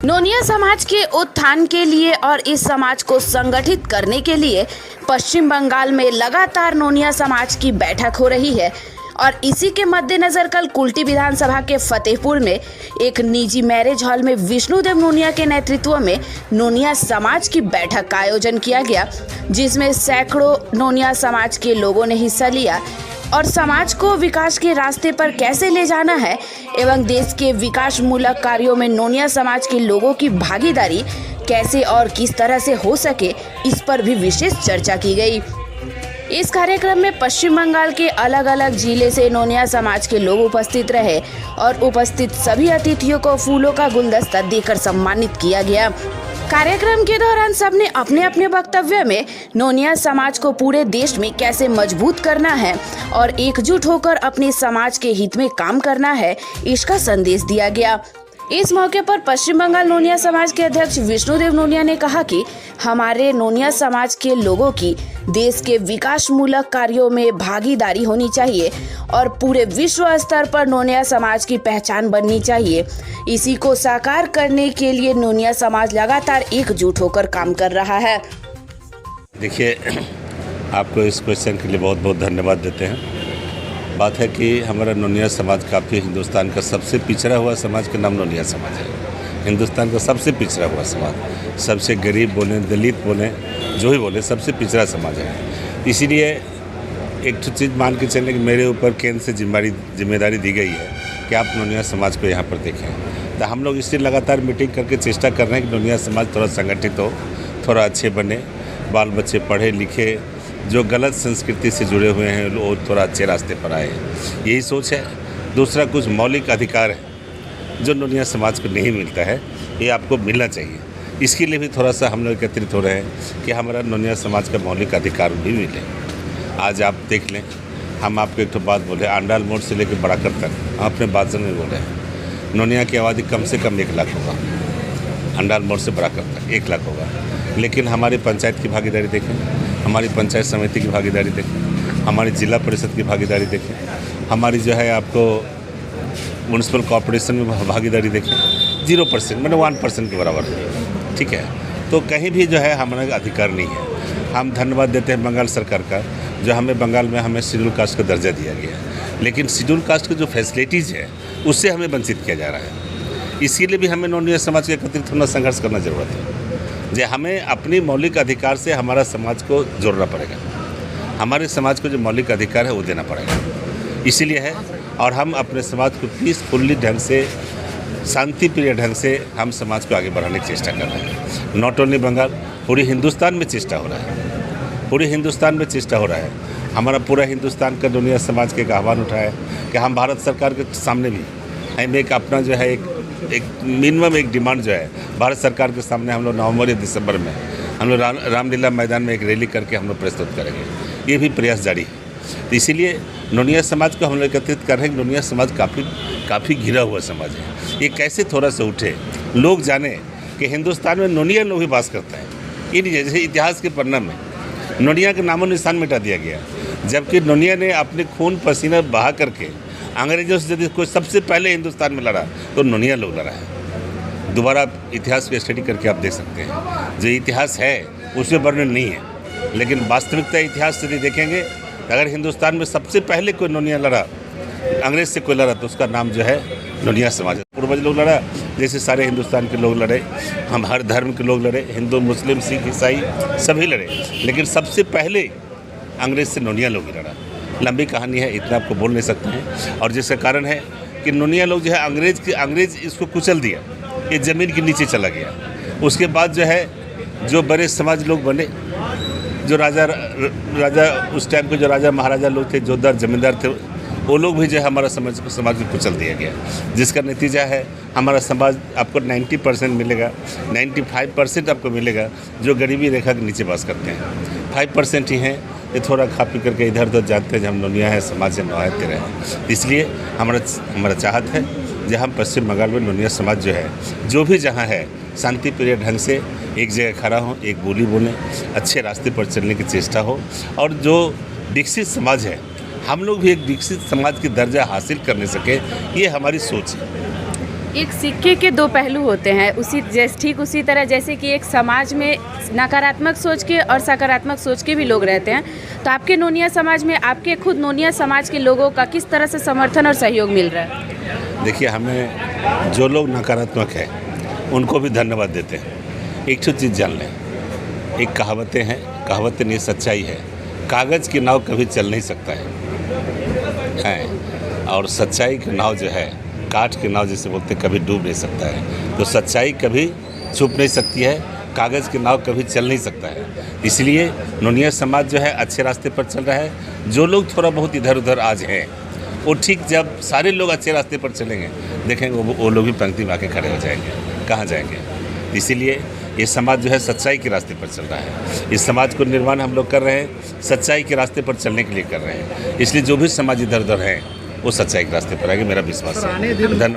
नोनिया समाज के उत्थान के लिए और इस समाज को संगठित करने के लिए पश्चिम बंगाल में लगातार नोनिया समाज की बैठक हो रही है और इसी के मद्देनजर कल कुल्टी विधानसभा के फतेहपुर में एक निजी मैरिज हॉल में विष्णुदेव नोनिया के नेतृत्व में नोनिया समाज की बैठक का आयोजन किया गया, जिसमें सैकड़ों नोनिया समाज के लोगों ने हिस्सा लिया और समाज को विकास के रास्ते पर कैसे ले जाना है एवं देश के विकास मूलक कार्यों में नोनिया समाज के लोगों की भागीदारी कैसे और किस तरह से हो सके, इस पर भी विशेष चर्चा की गई। इस कार्यक्रम में पश्चिम बंगाल के अलग अलग जिले से नोनिया समाज के लोग उपस्थित रहे और उपस्थित सभी अतिथियों को फूलों का गुलदस्ता देकर सम्मानित किया गया। कार्यक्रम के दौरान सबने अपने अपने वक्तव्य में नोनिया समाज को पूरे देश में कैसे मजबूत करना है और एकजुट होकर अपने समाज के हित में काम करना है, इसका संदेश दिया गया। इस मौके पर पश्चिम बंगाल नोनिया समाज के अध्यक्ष विष्णुदेव नोनिया ने कहा कि हमारे नोनिया समाज के लोगों की देश के विकास मूलक कार्यों में भागीदारी होनी चाहिए और पूरे विश्व स्तर पर नोनिया समाज की पहचान बननी चाहिए। इसी को साकार करने के लिए नोनिया समाज लगातार एकजुट होकर काम कर रहा है। देखिए, आपको इस क्वेश्चन के लिए बहुत बहुत धन्यवाद देते हैं। बात है कि हमारा नोनिया समाज काफ़ी हिंदुस्तान का सबसे पिछड़ा हुआ समाज का नाम नोनिया समाज है। हिंदुस्तान का सबसे पिछड़ा हुआ समाज, सबसे गरीब बोले, दलित बोले, जो ही बोले, सबसे पिछड़ा समाज है। इसीलिए एक चीज़ मान के चलने कि मेरे ऊपर केंद्र से जिम्मेदारी दी गई है कि आप नोनिया समाज को यहाँ पर देखें। तो हम लोग इसलिए लगातार मीटिंग करके चेष्टा कर रहे हैं कि नोनिया समाज थोड़ा संगठित हो, थोड़ा अच्छे बने, बाल बच्चे पढ़े लिखे, जो गलत संस्कृति से जुड़े हुए हैं वो थोड़ा अच्छे रास्ते पर आए, यही सोच है। दूसरा, कुछ मौलिक अधिकार है जो नोनिया समाज को नहीं मिलता है, ये आपको मिलना चाहिए। इसके लिए भी थोड़ा सा हम लोग एकत्रित हो रहे हैं कि हमारा नोनिया समाज का मौलिक अधिकार भी मिले। आज आप देख लें, हम आपको एक तो बात बोले, आंडाल मोड़ से लेकर बड़ाकर तक हम अपने भाषण में बोले हैं नोनिया की आबादी कम से कम 1 लाख होगा। आंडाल मोड़ से बड़ाकर तक 1 लाख होगा, लेकिन हमारी पंचायत की भागीदारी देखें, हमारी पंचायत समिति की भागीदारी देखें, हमारी जिला परिषद की भागीदारी देखें, हमारी जो है आपको म्यूनसिपल कॉर्पोरेशन में भागीदारी देखें, 0% मतलब 1% के बराबर है। ठीक है, तो कहीं भी जो है हमारा अधिकार नहीं है। हम धन्यवाद देते हैं बंगाल सरकार का, जो हमें बंगाल में हमें शेड्यूल कास्ट का दर्जा दिया गया है, लेकिन शेड्यूल कास्ट की जो फैसिलिटीज़ है उससे हमें वंचित किया जा रहा है। इसीलिए भी हमें नोनिया समाज के एकत्रित होना, संघर्ष करना ज़रूरत है। जो हमें अपनी मौलिक अधिकार से हमारा समाज को जोड़ना पड़ेगा, हमारे समाज को जो मौलिक अधिकार है वो देना पड़ेगा। इसीलिए है, और हम अपने समाज को पीसफुली ढंग से, शांति प्रिय ढंग से हम समाज को आगे बढ़ाने की चेष्टा कर रहे हैं। नॉट ओनली बंगाल, पूरे हिंदुस्तान में चेष्टा हो रहा है, पूरे हिंदुस्तान में चेष्टा हो रहा है। हमारा पूरा हिंदुस्तान का नोनिया समाज के एक आह्वान उठाया है कि हम भारत सरकार के सामने भी हम एक अपना जो है एक मिनिमम एक डिमांड जो है भारत सरकार के सामने हम लोग नवंबर या दिसंबर में हम लोग रामलीला मैदान में एक रैली करके हम लोग प्रस्तुत करेंगे। ये भी प्रयास जारी है। तो इसीलिए नोनिया समाज को हम लोग एकत्रित कर रहे हैं। नोनिया समाज काफ़ी घिरा हुआ समाज है। ये कैसे थोड़ा सा उठे, लोग जाने कि हिंदुस्तान में नोनिया लोग ही वास करते हैं। इन जैसे इतिहास के पन्ना में नोनिया का नामो निशान मिटा दिया गया, जबकि नोनिया ने अपने खून पसीना बहा करके अंग्रेजों से यदि कोई सबसे पहले हिंदुस्तान में लड़ा तो नोनिया लोग लड़ा है। दोबारा आप इतिहास को स्टडी करके आप देख सकते हैं, जो इतिहास है उसमें वर्णन नहीं है, लेकिन वास्तविकता इतिहास से देखेंगे, अगर हिंदुस्तान में सबसे पहले कोई नोनिया लड़ा, अंग्रेज से कोई लड़ा, तो उसका नाम जो है नोनिया समाज है। पूर्वज लोग लड़ा, जैसे सारे हिंदुस्तान के लोग लड़े, हम हर धर्म के लोग लड़े, हिंदू मुस्लिम सिख ईसाई सभी लड़े, लेकिन सबसे पहले अंग्रेज से नोनिया लोग ही लड़ा। लंबी कहानी है, इतना आपको बोल नहीं सकते हैं। और जिसका कारण है कि नोनिया लोग जो है अंग्रेज इसको कुचल दिया, ये ज़मीन के नीचे चला गया। उसके बाद जो है जो बड़े समाज लोग बने, जो राजा उस टाइम के जो राजा महाराजा लोग थे, जोतदार जमींदार थे, वो लोग भी जो है हमारा समाज को कुचल दिया गया, जिसका नतीजा है हमारा समाज आपको 90% मिलेगा, 95% आपको मिलेगा जो गरीबी रेखा के नीचे वास करते हैं। 5% ही हैं ये थोड़ा खा पी करके इधर उधर जाते हैं, जब हम नोनिया है समाज से नहाते रहे। इसलिए हमारा चाहत है जहाँ हम पश्चिम बंगाल में नोनिया समाज जो है, जो भी जहाँ है, शांति प्रिय ढंग से एक जगह खड़ा हो, एक बोली बोलें, अच्छे रास्ते पर चलने की चेष्टा हो, और जो विकसित समाज है हम लोग भी एक विकसित समाज की दर्जा हासिल करने सके, ये हमारी सोच है। एक सिक्के के दो पहलू होते हैं, ठीक उसी तरह जैसे कि एक समाज में नकारात्मक सोच के और सकारात्मक सोच के भी लोग रहते हैं। तो आपके नोनिया समाज में आपके खुद नोनिया समाज के लोगों का किस तरह से समर्थन और सहयोग मिल रहा है? देखिए, हमें जो लोग नकारात्मक हैं उनको भी धन्यवाद देते हैं। एक तो चीज़ जान लें, एक कहावतें हैं, कहावतें नहीं, सच्चाई है, कागज़ की नाव कभी चल नहीं सकता है, और सच्चाई की नाव जो है, काठ की नाव जिसे बोलते कभी डूब नहीं सकता है। तो सच्चाई कभी छुप नहीं सकती है, कागज़ की नाव कभी चल नहीं सकता है। इसलिए नोनिया समाज जो है अच्छे रास्ते पर चल रहा है। जो लोग थोड़ा बहुत इधर उधर आज हैं, वो ठीक जब सारे लोग अच्छे रास्ते पर चलेंगे, देखेंगे वो लोग भी पंक्ति में आके खड़े हो जाएंगे, कहाँ जाएंगे। इसीलिए ये समाज जो है सच्चाई के रास्ते पर चल रहा है। इस समाज को निर्माण हम लोग कर रहे हैं, सच्चाई के रास्ते पर चलने के लिए कर रहे हैं। इसलिए जो भी समाज इधर उधर हैं वो सच्चाई के रास्ते पर आएंगे, मेरा विश्वास है। धन्यवाद।